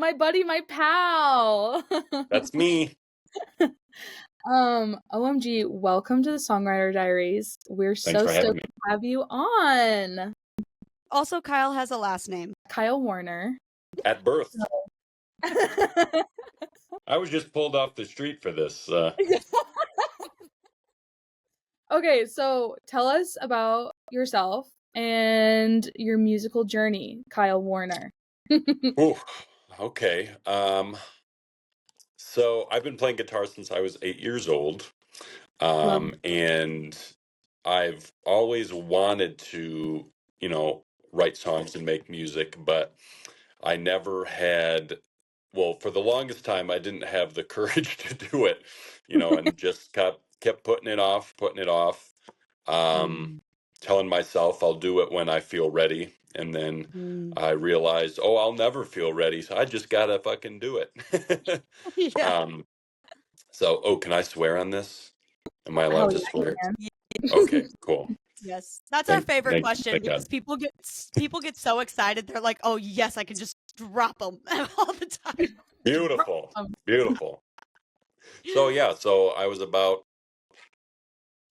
my buddy, my pal. That's me. OMG, welcome to the Songwriter Diaries. We're Thanks so for having stoked me. to have you on. Also, Kyle has a last name. Kyle Warner. At birth. I was just pulled off the street for this. Okay, so tell us about yourself and your musical journey, Kyle Warner. Ooh, okay. So I've been playing guitar since I was 8 years old. And I've always wanted to, write songs and make music, but I never had, well, for the longest time, I didn't have the courage to do it, and just kept putting it off, telling myself I'll do it when I feel ready. And then I realized, oh, I'll never feel ready. So I just gotta fucking do it. Yeah. So, can I swear on this? Am I allowed to swear? Yeah. Okay, cool. Yes, that's our favorite question because people get so excited. They're like, "Oh yes, I can just drop them all the time." Beautiful. So yeah, so I was about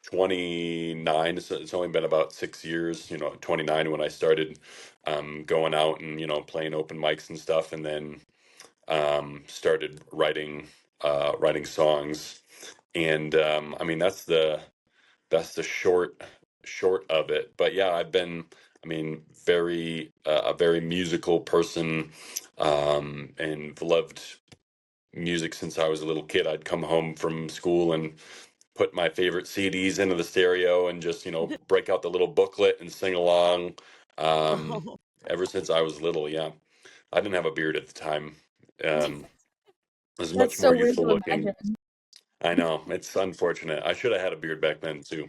29. So it's only been about 6 years. 29 when I started going out and playing open mics and stuff, and then started writing songs. And I mean that's the short of it. But yeah, I've been, very a very musical person, and loved music since I was a little kid. I'd come home from school and put my favorite CDs into the stereo and just break out the little booklet and sing along. Ever since I was little, yeah. I didn't have a beard at the time. I was much more youthful looking. I know, it's unfortunate. I should have had a beard back then too.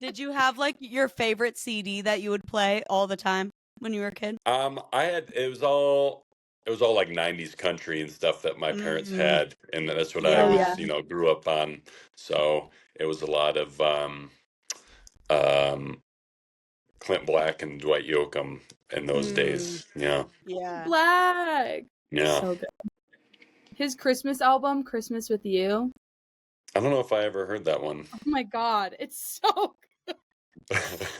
Did you have like your favorite CD that you would play all the time when you were a kid? It was all like 90s country and stuff that my parents had, and that's what I was, grew up on. So it was a lot of Clint Black and Dwight Yoakam in those days. Yeah. Black. Yeah. So good. His Christmas album, Christmas with You. I don't know if I ever heard that one. Oh my god, it's so good.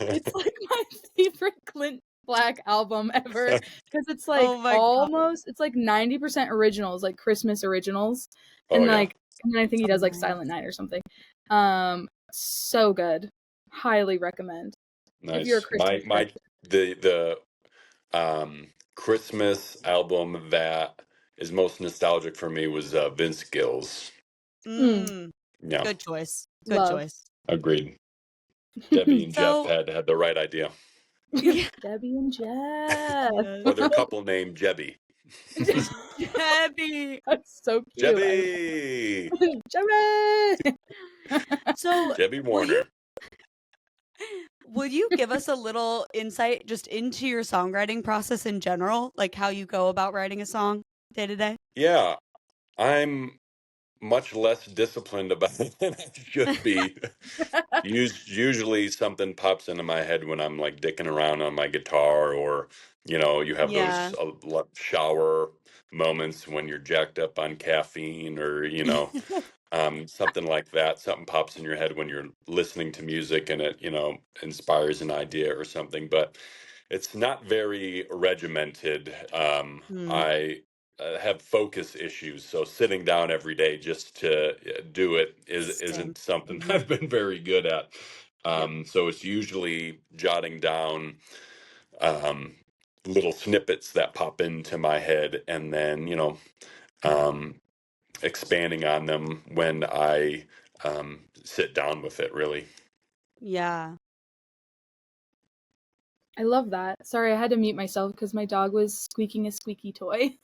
It's like my favorite Clint Black album ever because it's like it's like 90% originals, like Christmas originals, and and then I think he does like Silent Night or something. So good. Highly recommend. Nice. If you're a Christmas the Christmas album that is most nostalgic for me was Vince Gill's. Yeah. Good choice. Good choice. Agreed. Debbie and Jeff had the right idea. Debbie and Jeff. Or their couple named Jebby. Jebby. That's so cute. Jebby. Jebby. So Jebby Warner. Would you give us a little insight just into your songwriting process in general, like how you go about writing a song day to day? Yeah, I'm much less disciplined about it than I should be. Usually something pops into my head when I'm like dicking around on my guitar, or you have those shower moments when you're jacked up on caffeine, or something like that. Something pops in your head when you're listening to music and it inspires an idea or something, but it's not very regimented. I have focus issues, so sitting down every day just to do it isn't something I've been very good at. So it's usually jotting down little snippets that pop into my head, and then expanding on them when I sit down with it, really. Yeah. I love that. Sorry, I had to mute myself because my dog was squeaking a squeaky toy.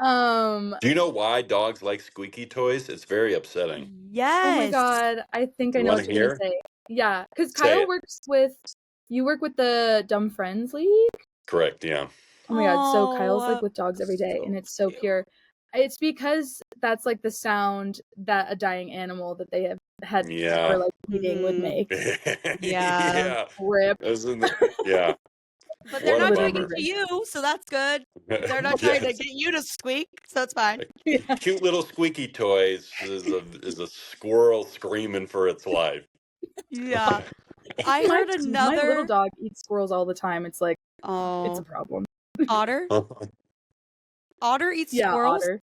Do you know why dogs like squeaky toys? It's very upsetting. Yes. Oh my god, I think I know what you're gonna say. Yeah, because Kyle works with the Dumb Friends League. Correct. Yeah. Oh my god, so Kyle's like with dogs every day, and it's so pure. It's because that's like the sound that a dying animal that they have had or like eating would make. Yeah. Rip. Yeah. But they're not doing it Whatever. to you, so that's good. They're not trying to get you to squeak, so it's fine. A cute little squeaky toy is a squirrel screaming for its life. Yeah. I heard another. My little dog eats squirrels all the time. It's like, it's a problem. Otter? Otter eats squirrels? Otter.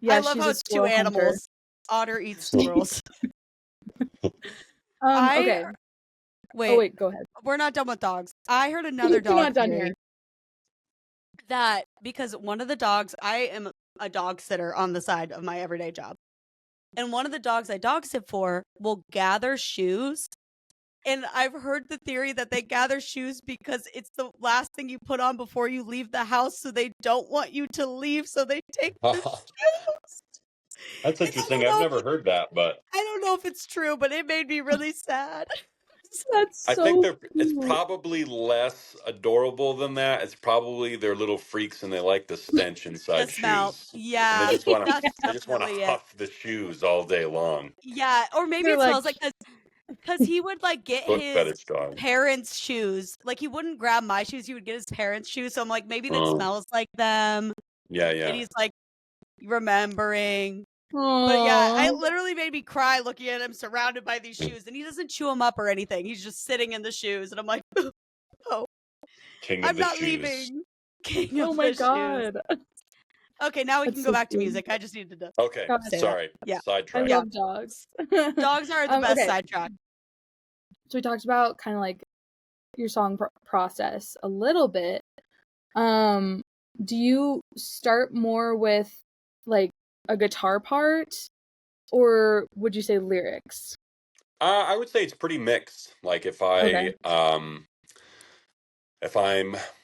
Yeah, I love how it's two animals. Otter eats squirrels. Okay. Wait, go ahead. We're not done with dogs. I heard another dog not done here. That because one of the dogs, I am a dog sitter on the side of my everyday job. And one of the dogs I dog sit for will gather shoes. And I've heard the theory that they gather shoes because it's the last thing you put on before you leave the house, so they don't want you to leave, so they take the shoes. That's interesting. I've never heard that, but I don't know if it's true, but it made me really sad. That's I think it's probably less adorable than that. It's probably they're little freaks and they like the stench inside the smell. shoes. Yeah, and they just want to it. huff the shoes all day long. Yeah, or maybe it smells like because he would like get his parents' shoes. Like he wouldn't grab my shoes; he would get his parents' shoes. So I'm like, maybe that smells like them. Yeah. And he's like remembering. Aww. But yeah, it literally made me cry looking at him surrounded by these shoes, and he doesn't chew them up or anything. He's just sitting in the shoes, and I'm like, oh, I'm not leaving. King of the God. Shoes. Okay, now we can go back to music. I just needed to. Okay, sorry. Yeah, sidetrack. I love dogs. Dogs are the best sidetrack. So we talked about kind of like your song process a little bit. Do you start more with like a guitar part, or would you say lyrics? I would say it's pretty mixed. Like if I'm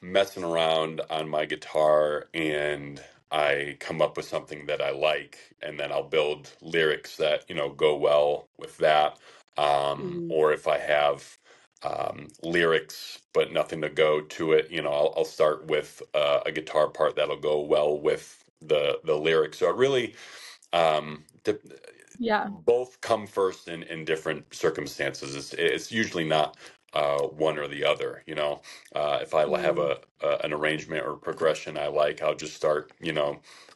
messing around on my guitar and I come up with something that I like, and then I'll build lyrics that go well with that. Or if I have lyrics but nothing to go to it, I'll start with a guitar part that'll go well with the lyrics. So it really both come first in different circumstances. It's usually not one or the other. If I have an arrangement or progression I like, I'll just start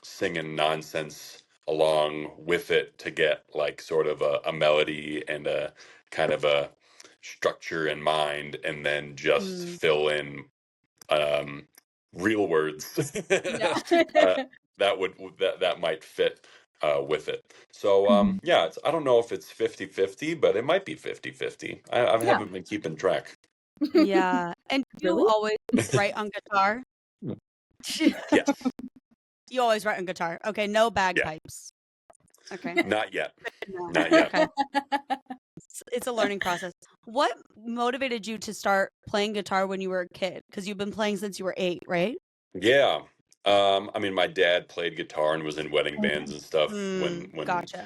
singing nonsense along with it to get like sort of a melody and a kind of a structure in mind, and then just fill in real words that might fit with it. So I don't know if it's 50-50, but it might be 50-50. I haven't been keeping track. Yeah. And you always write on guitar? Yes. You always write on guitar. Okay, no bagpipes. Okay. Not yet. Not yet. Okay. It's a learning process. What motivated you to start playing guitar when you were a kid? Because you've been playing since you were 8, right? Yeah. I mean, my dad played guitar and was in wedding bands and stuff. When Gotcha.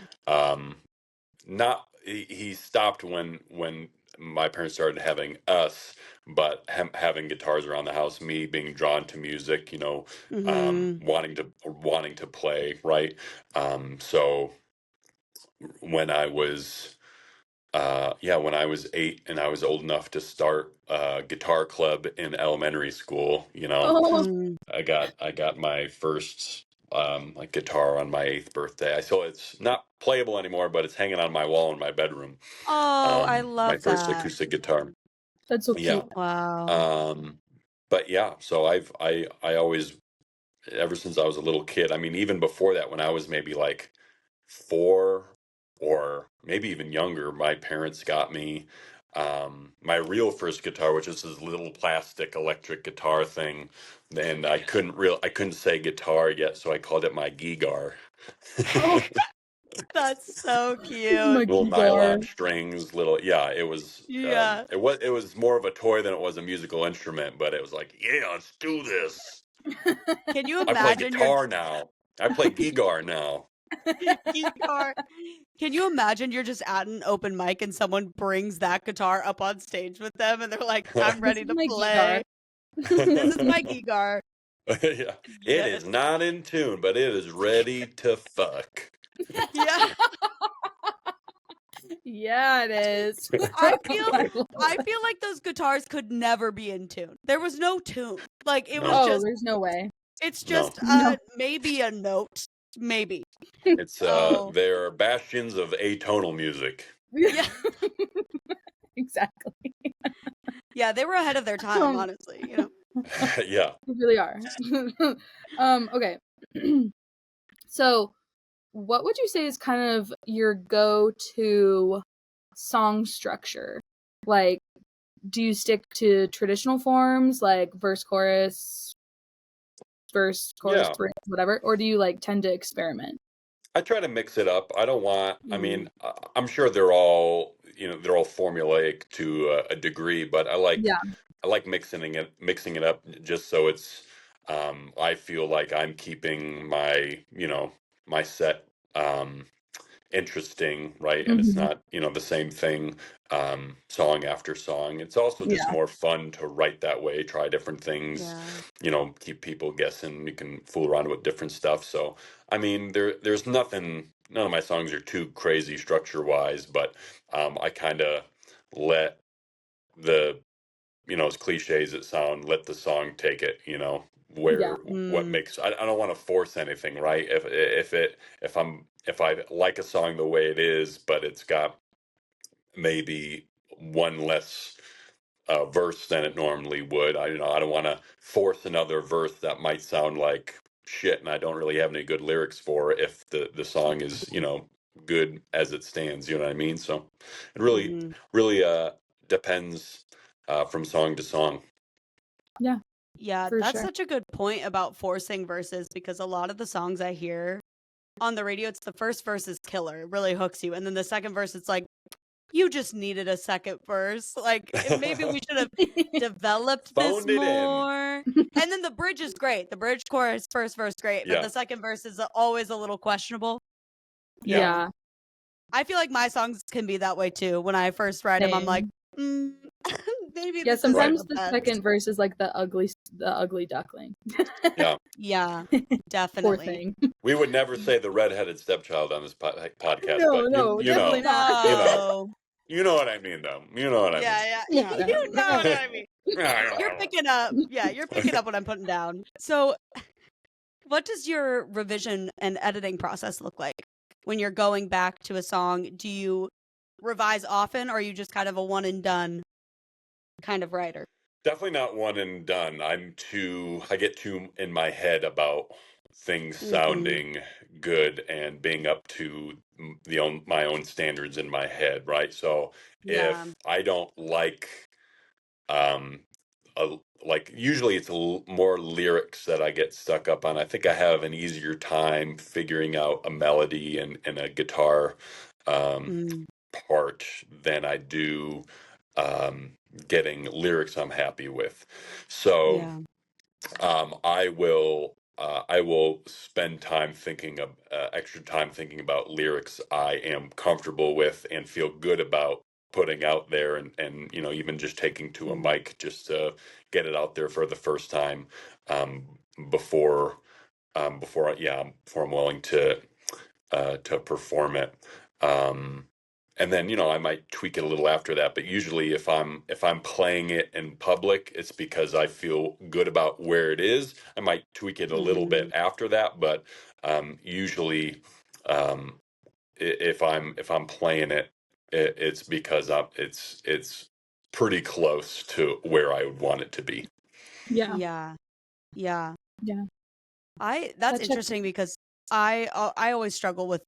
He stopped when my parents started having us, but having guitars around the house, me being drawn to music, wanting to play, right? So when I was 8 and I was old enough to start a guitar club in elementary school, I got my first like guitar on my 8th birthday. So it's not playable anymore, but it's hanging on my wall in my bedroom. Oh, I love my first acoustic guitar. That's so cute. Wow. But yeah, so I always, ever since I was a little kid, I mean, even before that, when I was maybe like 4 or maybe even younger, my parents got me my real first guitar, which is this little plastic electric guitar thing, and I couldn't say guitar yet, so I called it my gigar. That's so cute. Little nylon strings, it was it was more of a toy than it was a musical instrument, but it was like, yeah, let's do this. Can you imagine? I play guitar now. I play gigar now. Guitar. Can you imagine you're just at an open mic and someone brings that guitar up on stage with them and they're like, I'm ready to play. This is my gigar. Yeah. It is not in tune, but it is ready to fuck. Yeah. Yeah, it is. I feel like those guitars could never be in tune. There was no tune. Like it was No. just there's no way. it's No. just No. maybe a note. Maybe. It's Oh. they're bastions of atonal music. Yeah. Exactly. Yeah, they were ahead of their time, honestly, you know. Yeah. They really are. Okay. So, what would you say is kind of your go-to song structure? Like, do you stick to traditional forms like verse, chorus, Yeah. bridge, whatever, or do you like tend to experiment? I try to mix it up. I don't want, I Mm. mean, I'm sure they're all, they're all formulaic to a degree, but I like mixing it up just so it's, I feel like I'm keeping my, my set, interesting, right? And it's Mhm. not, the same thing, song after song. It's also just Yeah. more fun to write that way, try different things, Yeah. keep people guessing. You can fool around with different stuff. So, I mean, there's nothing, none of my songs are too crazy structure wise, but I kind of let the, as cliche as it sound, let the song take it, Yeah. where what Mm. makes, I don't want to force anything, right? If I like a song the way it is, but it's got maybe one less verse than it normally would, I don't want to force another verse that might sound like shit and I don't really have any good lyrics for if the song is, good as it stands, you know what I mean? So it Mhm. really depends from song to song. Yeah. Yeah, For that's sure. such a good point about forcing verses because a lot of the songs I hear on the radio, it's the first verse is killer, it really hooks you. And then the second verse, it's like, you just needed a second verse. Like maybe we should have developed this Phoned it in. more. And then the bridge is great. The bridge chorus, first verse, great. But Yeah. the second verse is always a little questionable. Yeah. I feel like my songs can be that way too. When I first write them, I'm like, maybe Yeah, this isn't sometimes the the best. second verse is like the ugly duckling. Yeah. Yeah, Poor definitely. thing. We would never say the redheaded stepchild on this podcast, No, but no, definitely not. No. you know what I mean, though. You know what I mean. Yeah. Yeah, You know what I mean. You're picking up. Yeah, you're picking up what I'm putting down. So, what does your revision and editing process look like when you're going back to a song? Do you revise often, or are you just kind of a one and done kind of writer? Definitely not one and done. I get too in my head about things sounding good and being up to my own standards in my head, right? So Yeah. if I don't like, um, like usually it's more lyrics that I get stuck up on. I think I have an easier time figuring out a melody and a guitar, um, Mm. part than I do, um, getting lyrics I'm happy with. So Yeah. I will spend time thinking of extra time thinking about lyrics I am comfortable with and feel good about putting out there, and even just taking to a Mm. mic just to get it out there for the first time, um, before before I'm willing to perform it. Um, and then I might tweak it a little after that. But usually, if I'm playing it in public, it's because I feel good about where it is. I might tweak it a little bit after that, but usually, um, if I'm playing it, it's because it's pretty close to where I would want it to be. Yeah. Yeah. Yeah. Yeah. That's That checks interesting because I always struggle with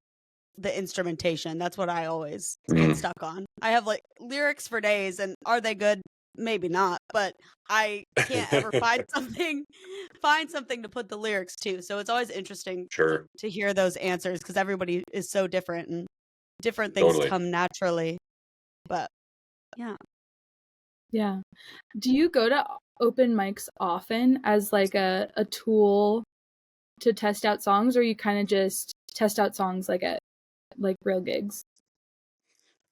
the instrumentation. That's what I always get stuck on. I have like lyrics for days, and are they good? Maybe not, but I can't ever find something to put the lyrics to. So it's always interesting Sure. to hear those answers because everybody is so different and different things Totally. come naturally. But yeah. Yeah. Do you go to open mics often as like a tool to test out songs, or you kind of just test out songs like at like real gigs?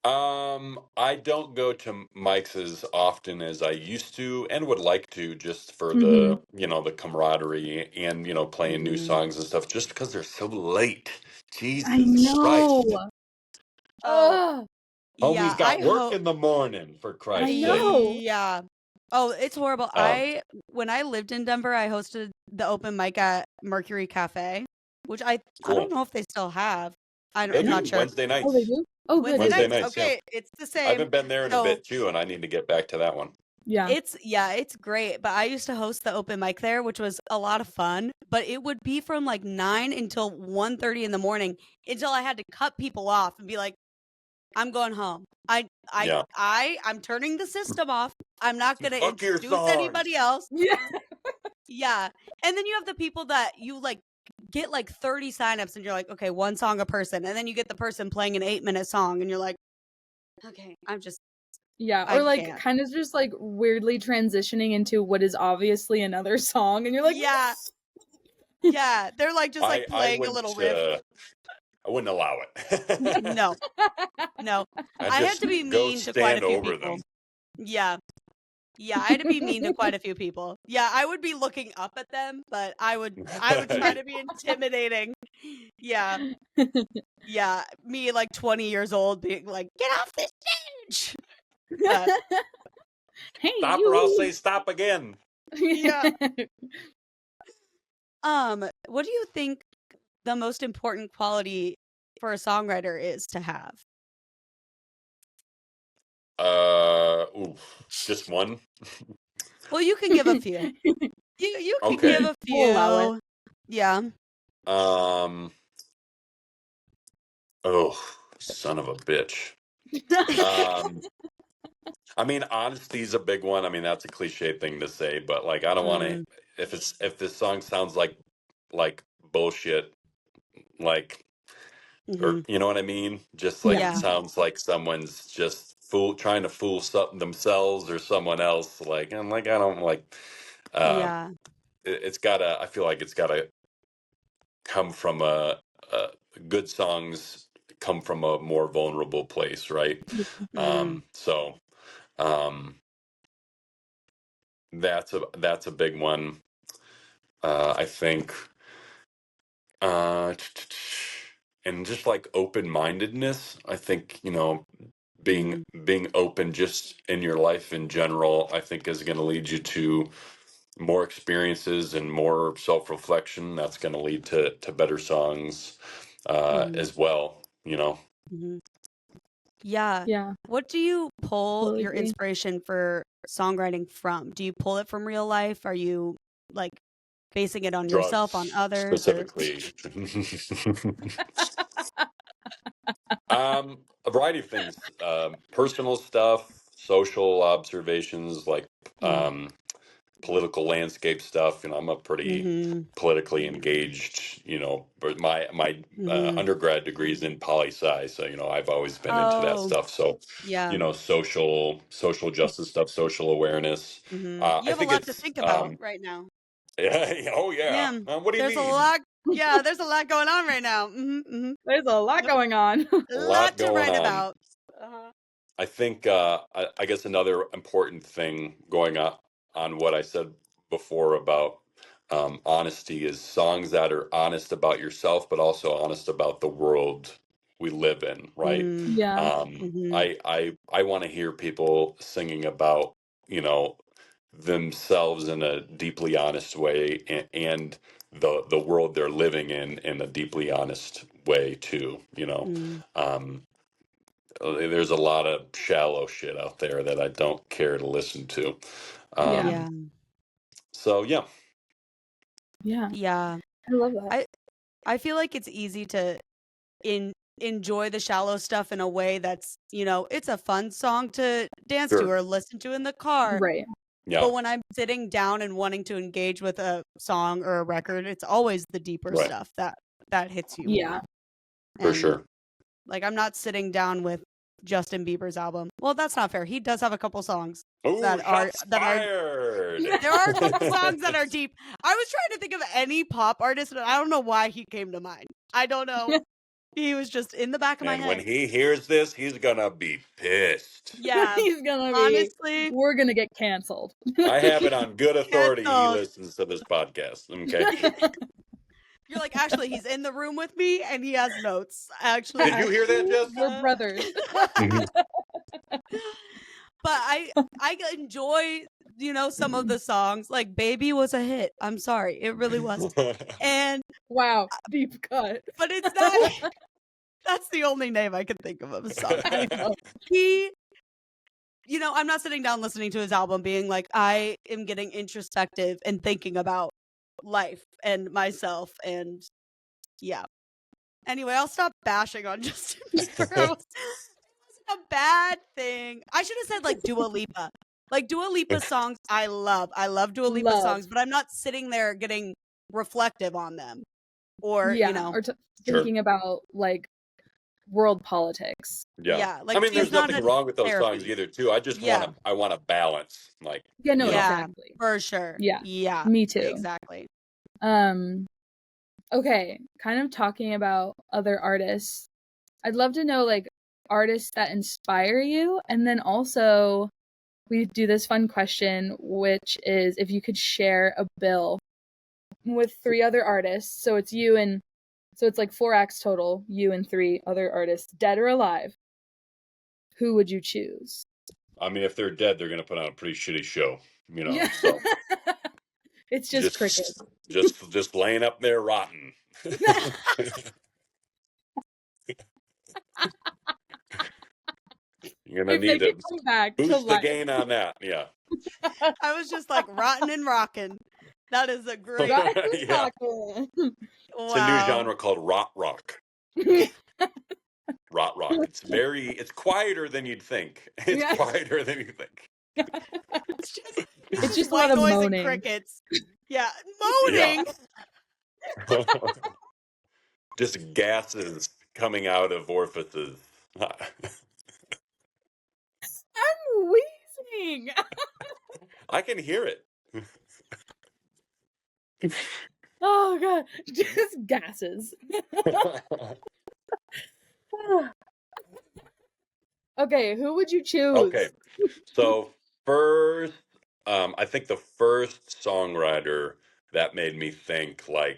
I don't go to mics as often as I used to and would like to, just for Mhm. the camaraderie and, playing new songs and stuff, just because they're so late. I Jesus know. Christ. Oh, Ugh. Homie's got work hope. in the morning, for I Christ's sake. know. Yeah. Oh, it's horrible. When I lived in Denver, I hosted the open mic at Mercury Cafe, which I Cool. don't know if they still have. They I'm do not sure. Wednesday nights. Oh, they do? Oh, good. Wednesday Wednesday nights. nights, yeah. Okay, it's the I same. haven't been there in a bit too, and I need to get back to that one. Yeah. It's great. But I used to host the open mic there, which was a lot of fun. But it would be from like 9 until 1:30 in the morning until I had to cut people off and be like, I'm going home. Yeah. I'm turning the system off. I'm not gonna Fuck your introduce songs. anybody else. Yeah. Yeah. And then you have the people that you like get like 30 signups and you're like, okay, one song a person. And then you get the person playing an 8-minute song and you're like, okay, Yeah, I or like can't. kind of just like weirdly transitioning into what is obviously another song, and you're like, yeah. Yeah. They're like just like playing a little riff. I wouldn't allow it. No. I had to be mean to quite a few people. Them. Yeah. Yeah, I had to be mean to quite a few people. Yeah, I would be looking up at them, but I would try to be intimidating. Yeah. Yeah, me like 20 years old being like, get off the stage. But, hey, stop, you. or I'll say stop again. Yeah. What do you think the most important quality for a songwriter is to have? Just one. Well, you can give a few. You can Okay. give a few. We'll allow it. Yeah. Oh, son of a bitch. I mean, honesty is a big one. I mean, that's a cliche thing to say, but like, I don't want to. If this song sounds like bullshit, like, or you know what I mean? Just like it sounds like someone's just trying to fool themselves or someone else. Like, I'm like, I don't like. It's gotta. I feel like it's gotta come from good songs come from a more vulnerable place, right? So that's a big one. I think and just like open-mindedness, I think, being open just in your life in general, I think is going to lead you to more experiences and more self-reflection. That's going to lead to better songs as well, Yeah. What do you pull Totally your agree. inspiration for songwriting from? Do you pull it from real life? Are you like basing it on yourself, on others? Specifically. A variety of things. Personal stuff, social observations, like political landscape stuff. I'm a pretty politically engaged, but my undergrad degree is in poli-sci, so I've always been into that stuff. So social justice stuff, social awareness. You have a lot to think about right now. Yeah. Oh yeah. What do you mean? There's a lot. Yeah, there's a lot going on right now. There's a lot going on. A lot to write about. I think I guess another important thing going on what I said before about honesty is songs that are honest about yourself, but also honest about the world we live in, right? Yeah. I want to hear people singing about, themselves in a deeply honest way, and the world they're living in a deeply honest way too. There's a lot of shallow shit out there that I don't care to listen to. So Yeah. I love that. I feel like it's easy to enjoy the shallow stuff in a way that's, it's a fun song to dance to or listen to in the car. Right. Yeah. But when I'm sitting down and wanting to engage with a song or a record, it's always the deeper stuff that hits you. Yeah. For sure. Like, I'm not sitting down with Justin Bieber's album. Well, that's not fair. He does have a couple songs that are there are a couple songs that are deep. I was trying to think of any pop artist, and I don't know why he came to mind. I don't know. He was just in the back of my head. And when he hears this, he's gonna be pissed. Yeah. He's gonna be, honestly, we're gonna get canceled. I have it on good authority he listens to this podcast. Okay. You're like, actually, he's in the room with me and he has notes. Actually, Did you hear that, Jess? We're brothers. But I enjoy, some of the songs. Like Baby was a hit. I'm sorry. It really was. And wow, deep cut. But it's not that's the only name I can think of a song. He I'm not sitting down listening to his album being like, I am getting introspective and thinking about life and myself and yeah. Anyway, I'll stop bashing on Justin Bieber. A bad thing. I should have said like Dua Lipa. Like Dua Lipa songs I love. I love Dua Lipa songs, but I'm not sitting there getting reflective on them. Or, or thinking about like world politics. Yeah. Like, I mean, there's nothing wrong with those songs either too. I just want a balance. Like exactly. For sure. Yeah. Me too. Exactly. Okay, kind of talking about other artists. I'd love to know like artists that inspire you, and then also we do this fun question, which is if you could share a bill with 3 other artists. So it's you and so it's like 4 acts total, you and 3 other artists, dead or alive. Who would you choose? I mean, if they're dead, they're going to put on a pretty shitty show, so it's just cricket. Just laying up there rotting. You're gonna need to come back boost the gain on that. Yeah. I was just like rotten and rocking. That is a great. Yeah. Wow. It's a new genre called rot rock. Rot rock. It's quieter than you'd think. It's quieter than you think. It's just a lot of moaning. And crickets. Yeah, moaning. Yeah. Just gases coming out of orifices. I'm wheezing. I can hear it. Oh god, just gases. Okay, who would you choose? Okay, so first, I think the first songwriter that made me think where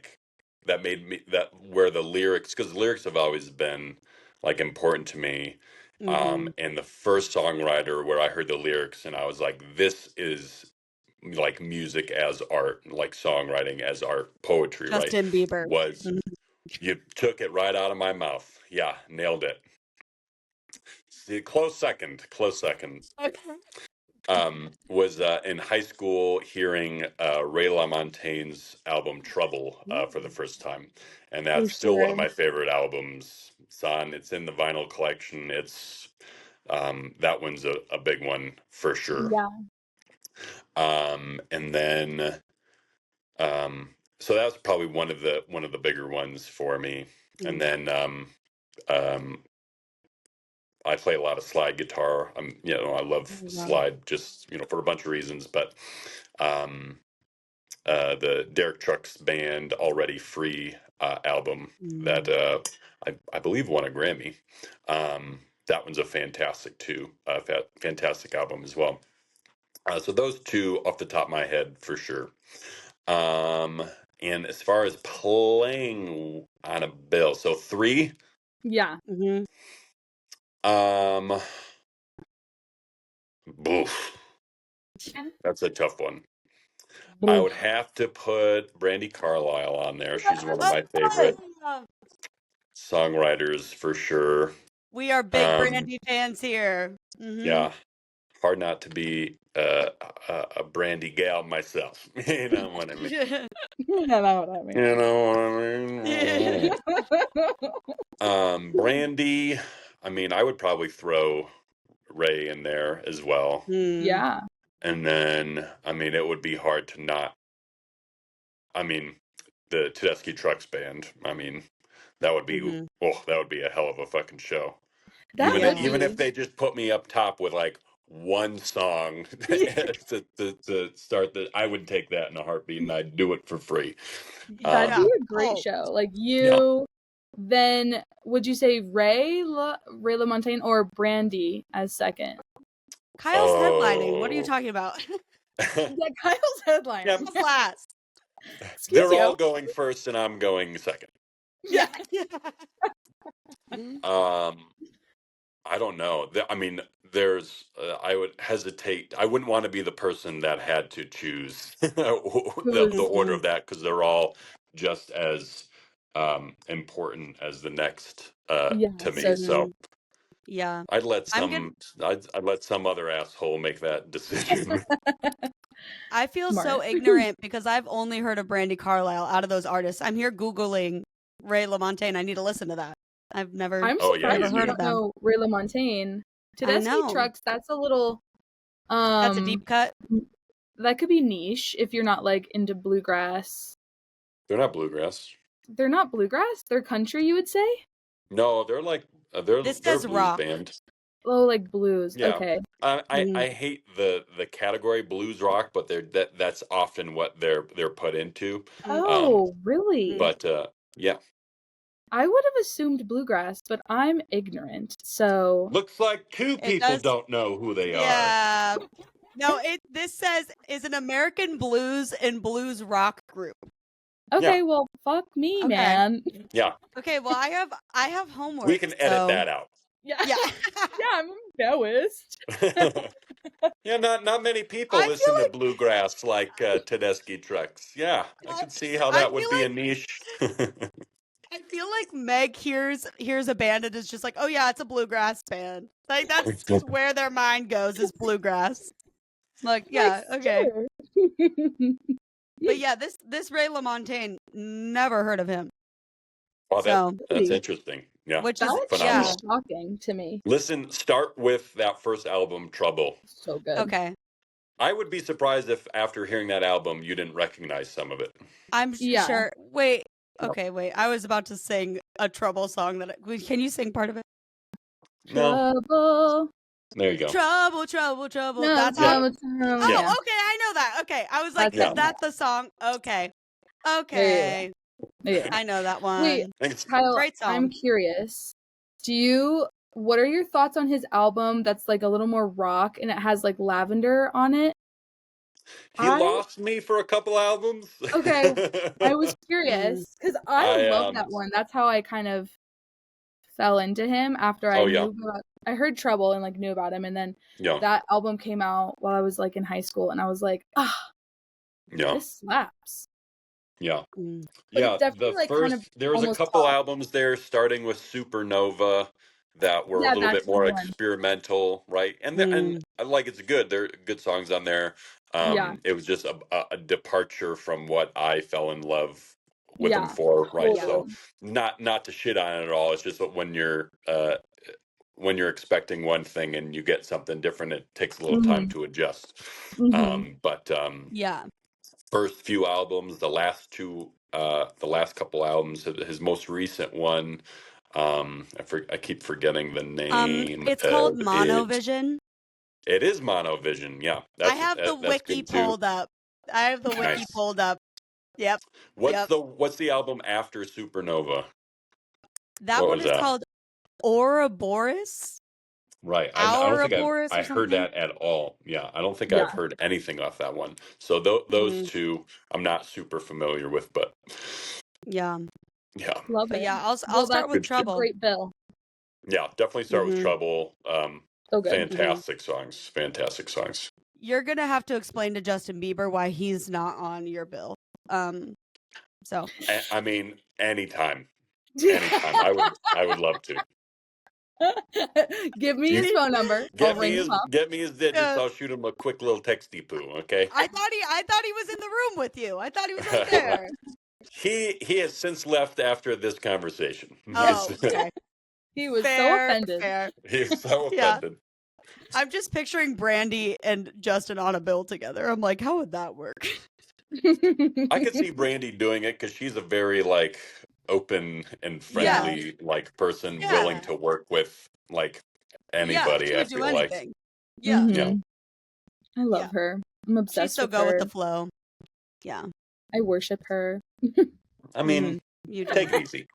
the lyrics, because the lyrics have always been like important to me. And the first songwriter where I heard the lyrics and I was like, this is like music as art, like songwriting as art, poetry, Justin Bieber was you took it right out of my mouth. Yeah, nailed it. See, close second. Okay. Was in high school hearing Ray LaMontagne's album Trouble for the first time, and that's still one of my favorite albums. It's in the vinyl collection. It's that one's a big one for sure. Yeah. And then so that was probably one of the bigger ones for me. And then I play a lot of slide guitar. I love slide just for a bunch of reasons, but the Derek Trucks band Already Free album that I believe won a Grammy. That one's a fantastic fantastic album as well. So those 2 off the top of my head for sure. And as far as playing on a bill, so 3. Yeah. Boof. That's a tough one. I would have to put Brandy Carlisle on there. She's one of my favorite songwriters for sure. We are big Brandy fans here. Yeah. Hard not to be a Brandy gal myself. You know what I mean? You know what I mean? Brandy, I mean, I would probably throw Ray in there as well. Yeah. And then, I mean, it would be hard to not. I mean, the Tedeschi Trucks band. I mean, that would be that would be a hell of a fucking show. Even if they just put me up top with like one song to start I would take that in a heartbeat and I'd do it for free. That'd be a great show. Like you, then would you say Ray LaMontagne or Brandy as second? Kyle's headlining. What are you talking about? Yeah, Kyle's headlining. Yeah, last. Excuse They're you. all going first, and I'm going second. Yeah. I don't know. I mean, there's. I would hesitate. I wouldn't want to be the person that had to choose the order of that, because they're all just as important as the next to me. So yeah. I'd let I'm good. I'd let some other asshole make that decision. I feel so Smart. ignorant because I've only heard of Brandy Carlisle out of those artists. I'm here Googling Ray LaMontagne. I need to listen to that. I've never I'm Oh, yeah, surprised you never you heard do. of don't them. know Ray LaMontagne. I Tedeschi know. Trucks, that's a little That's a deep cut. that could be niche if you're not like into bluegrass. They're not bluegrass. They're not bluegrass, they're country, you would say? No, they're like they're This they're a says blues rock. band. Oh, like blues. Yeah. Okay. I hate the category blues rock, but that's often what they're put into. Oh, really? But yeah, I would have assumed bluegrass, but I'm ignorant. So looks like two It people does. don't know who they are. Yeah. No, this says is an American blues and blues rock group. okay, Yeah. well, fuck me, Okay. man. Yeah, Okay, well I have homework. we can edit so- that out. Yeah. Yeah. Yeah, I'm embarrassed. Yeah, not many people I feel listen to like- bluegrass like Tedeschi Trucks. Yeah, I could see how I that would feel be a like- niche. I feel like Meg hears a band and is just like, oh yeah, it's a bluegrass band. Like that's just where their mind goes is bluegrass. Like, yeah, Like, okay. sure. But yeah, this Ray LaMontagne, never heard of him. Wow, So that's interesting. Yeah, which that is was phenomenal. shocking to me. Listen, start with that first album, Trouble. So good. okay. I would be surprised if after hearing that album you didn't recognize some of it. I'm Yeah. sure. Wait. Nope. Okay, wait. I was about to sing a Trouble song can you sing part of it? No, Trouble. there you go. Trouble, trouble, trouble. No, That's Yeah. how. trouble. Oh, Yeah. okay, I know that. Okay, I was like, That's is it. that the song? Okay, okay, Yeah. I know that one. Wait, Thanks. Kyle, Great song. I'm curious. What are your thoughts on his album that's like a little more rock and it has like lavender on it? He lost me for a couple albums. Okay, I was curious because I love that one. That's how I kind of fell into him after I I heard Trouble and like knew about him, and then that album came out while I was like in high school, and I was like, this slaps. Yeah. Mm. But Yeah, it's definitely, the like, first kind of there was a almost couple pop. albums there starting with Supernova that were a little that's bit more the one. experimental, right? And and like it's good. There are good songs on there. It was just a departure from what I fell in love with them for, right? So not to shit on it at all. It's just that when you're expecting one thing and you get something different, it takes a little time to adjust. But Yeah. first few albums, the last couple albums, his most recent one, I keep forgetting the name. It's called of Monovision. It is Monovision. Yeah, I have the wiki pulled up. Yep. What's the album after Supernova? That one is called Ouroboros. Right. I don't think Ouroboros I or heard something? that at all. Yeah, I don't think I've heard anything off that one. So those two I'm not super familiar with, but yeah. Love But it. yeah, I'll start with Trouble. Great bill. Yeah, definitely start with Trouble. So good. Fantastic songs. Fantastic songs. You're gonna have to explain to Justin Bieber why he's not on your bill. So I mean, anytime. I would love to. Give me his phone number. I'll ring him up. Get me his digits. I'll shoot him a quick little texty poo. Okay. I thought he was in the room with you. I thought he was right there. He has since left after this conversation. Oh, okay. He was so offended. He's so offended. I'm just picturing Brandy and Justin on a bill together. I'm like, how would that work? I could see Brandy doing it because she's a very like open and friendly like person, willing to work with like anybody. I feel like. Yeah. Yeah. I love her. I'm obsessed with her. She's so go with the flow. Yeah. I worship her. I mean, you take it easy.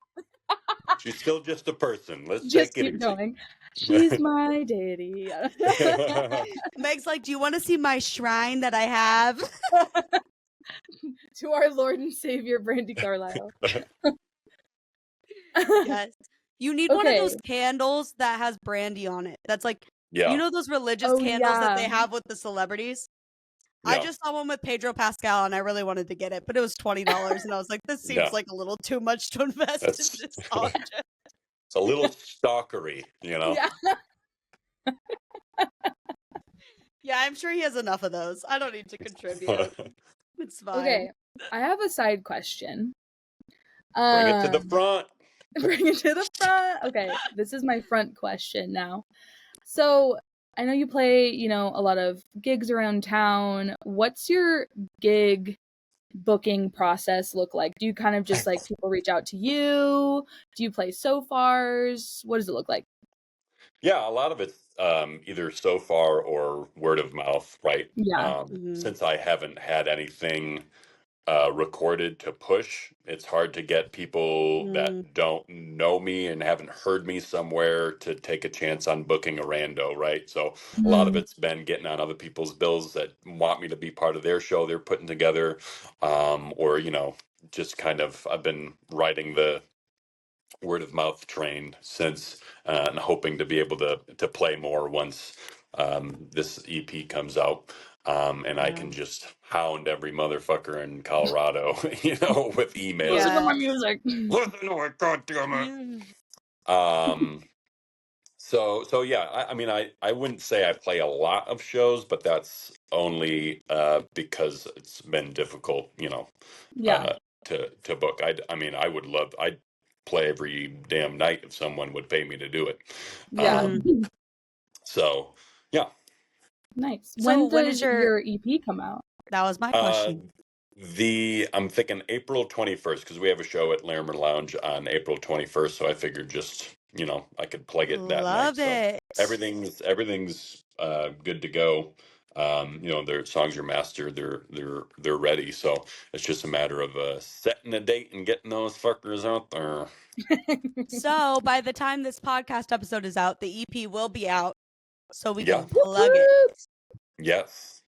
She's still just a person. Let's just take it keep easy. going. She's my deity. Meg's like, do you want to see my shrine that I have? to our Lord and Savior, Brandy Carlisle. Yes. You need one of those candles that has brandy on it. That's like, you know those religious candles that they have with the celebrities? Yeah. I just saw one with Pedro Pascal and I really wanted to get it, but it was $20 and I was like, this seems like a little too much to invest in this object. It's a little stalkery, you know? Yeah. Yeah, I'm sure he has enough of those. I don't need to contribute. It's fine. Okay, I have a side question. Bring it to the front. Bring it to the front. Okay, this is my front question now. So, I know you play, you know, a lot of gigs around town. What's your gig booking process look like? Do you kind of just like people reach out to you? Do you play so-fars? What does it look like? Yeah, a lot of it's either so far or word of mouth, right? Yeah. Since I haven't had anything recorded to push, it's hard to get people that don't know me and haven't heard me somewhere to take a chance on booking a rando, right? So a lot of it's been getting on other people's bills that want me to be part of their show they're putting together, or, you know, just kind of, I've been riding the word of mouth train since, and hoping to be able to play more once this EP comes out. And I can just hound every motherfucker in Colorado, you know, with emails. Listen to my music. Listen to it, goddammit. So yeah, I mean, I wouldn't say I play a lot of shows, but that's only because it's been difficult, you know, to book. I mean, I'd play every damn night if someone would pay me to do it. So yeah. Nice. So when does your EP come out? That was my question. I'm thinking April 21st, because we have a show at Larimer Lounge on April 21st, so I figured just, you know, I could plug it that night. So everything's good to go. You know, their songs are mastered, they're ready. So it's just a matter of setting a date and getting those fuckers out there. So by the time this podcast episode is out, the EP will be out, so we can plug it. Yes.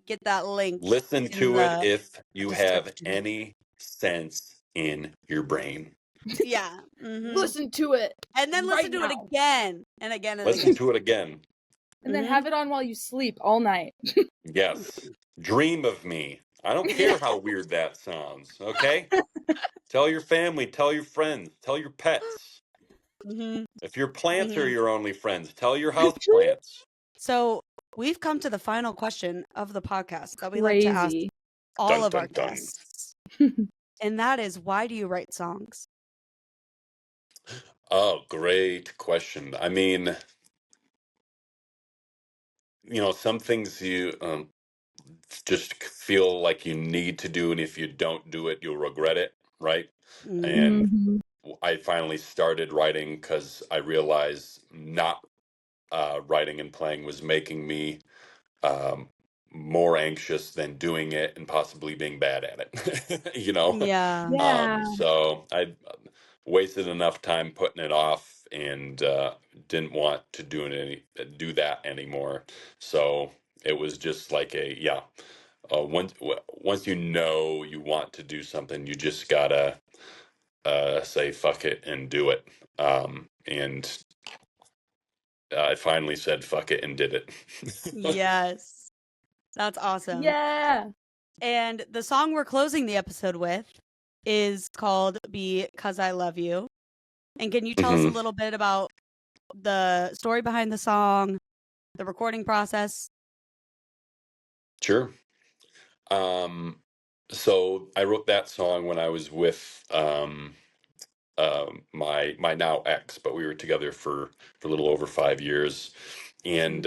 Get that link. Listen to it if you have any sense in your brain. Yeah. Listen to it. And then listen to it again and again and listen to it again. And then have it on while you sleep all night. Yes. Dream of me. I don't care how weird that sounds, okay? Tell your family, tell your friends, tell your pets. If your plants are your only friends, tell your house plants. So we've come to the final question of the podcast that we like to ask all of our guests. And that is, why do you write songs? Oh, great question. I mean, you know, some things you just feel like you need to do, and if you don't do it, you'll regret it, right? And I finally started writing because I realized not writing and playing was making me more anxious than doing it and possibly being bad at it. You know? So I wasted enough time putting it off and didn't want to do that anymore. So it was just like once you know you want to do something, you just gotta say fuck it and do it. And I finally said fuck it and did it. Yes. That's awesome. Yeah. And the song we're closing the episode with is called Because I Love You. And can you tell us a little bit about the story behind the song, the recording process? Sure. So I wrote that song when I was with my now ex, but we were together for a little over 5 years, and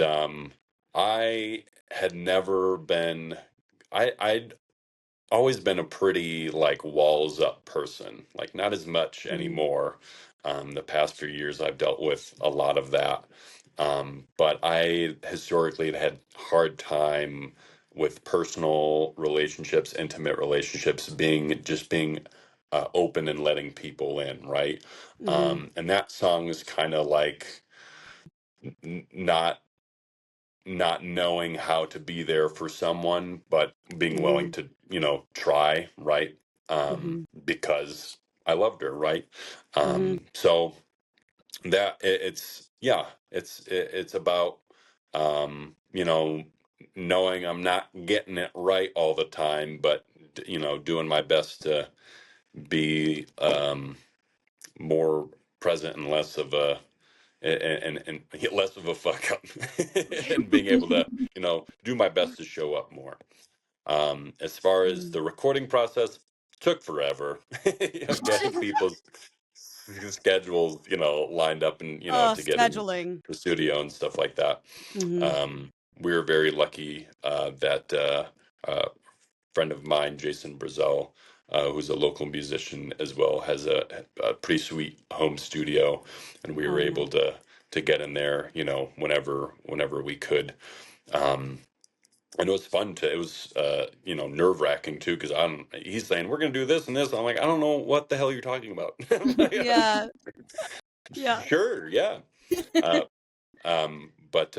I had never been. I'd always been a pretty like walls up person, like not as much anymore. The past few years I've dealt with a lot of that. But I historically had hard time with personal relationships, intimate relationships, being open and letting people in, right? And that song is kind of like not not knowing how to be there for someone, but being willing to, try, right? Because I loved her, right? So that it's about, knowing I'm not getting it right all the time, but, doing my best to be, more present and less of a, and less of a fuck up, and being able to, do my best to show up more. As far as the recording process, took forever. Getting people's schedules, lined up, and to get in Scheduling. the studio and stuff like that. We were very lucky that a friend of mine, Jason Brazel, who's a local musician as well, has a pretty sweet home studio, and we were able to get in there, whenever we could. And it was fun it was, nerve wracking too, because he's saying, we're going to do this and this. I'm like, I don't know what the hell you're talking about. Yeah. Sure. Yeah. But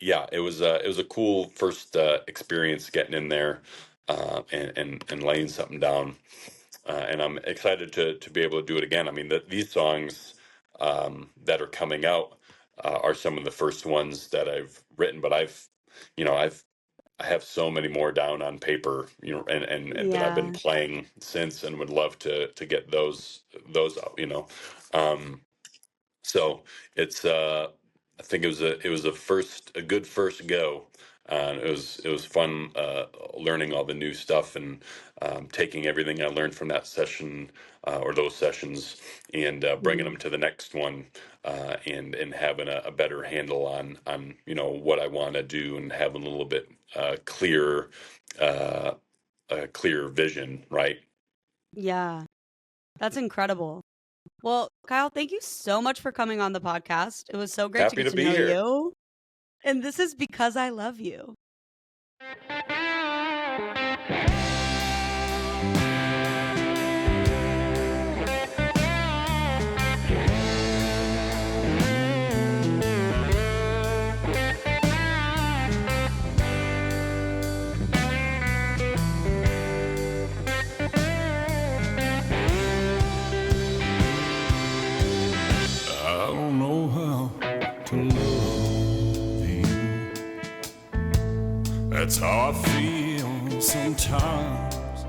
yeah, it was a cool first experience getting in there, and laying something down. And I'm excited to be able to do it again. I mean, these songs that are coming out are some of the first ones that I've written, but I have so many more down on paper, and that I've been playing since, and would love to get those out. So it's I think it was a good first go. It was fun learning all the new stuff, and taking everything I learned from that session, or those sessions, and bringing them to the next one, and having a better handle on what I want to do, and having a little bit clearer a clear vision, right? Yeah. That's incredible. Well, Kyle, thank you so much for coming on the podcast. It was so great to Happy get to to be know here. you. And this is because I love you. I don't know how to love you. That's how I feel sometimes.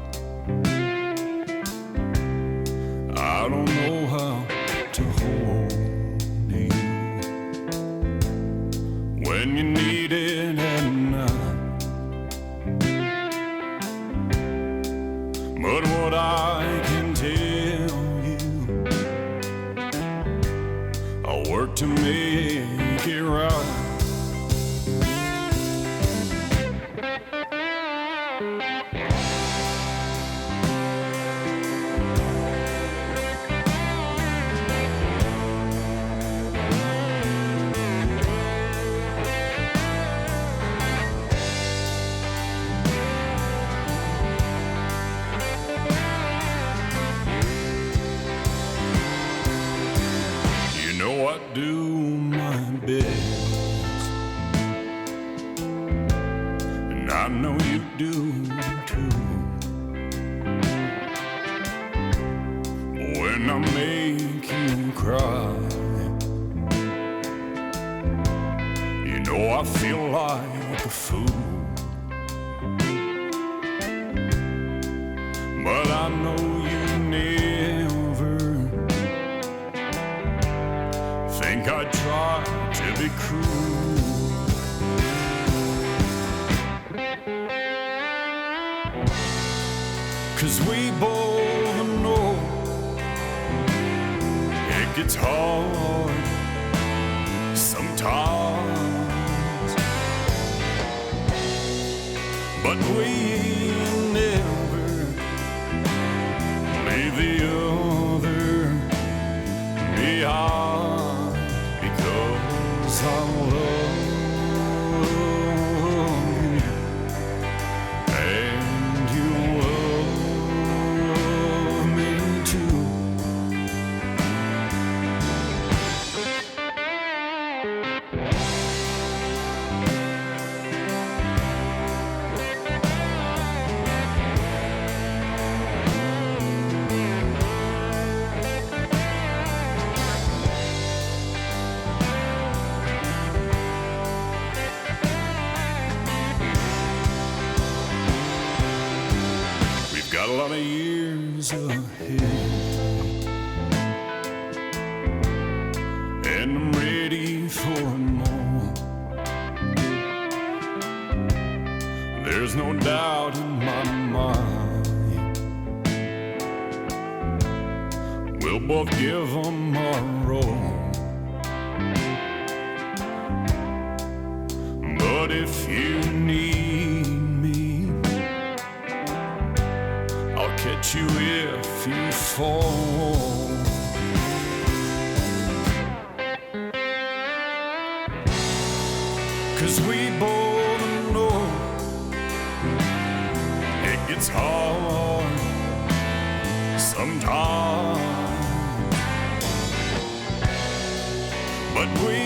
I don't know how to hold you when you need it at night. But what I can tell you, I'll work to make it right. You know I do my best, and I know you do too. When I make you cry, you know I feel like a fool. But I know you never think I'd try to be cruel. Cause we both know it gets hard sometimes, but we never leave the other behind, because I love you and you love me too. lot of years ahead, and I'm ready for more. There's no doubt in my mind, we'll both give them our all. But if you need me, I'll catch you if you fall. 'Cause we both know it gets hard sometimes, but we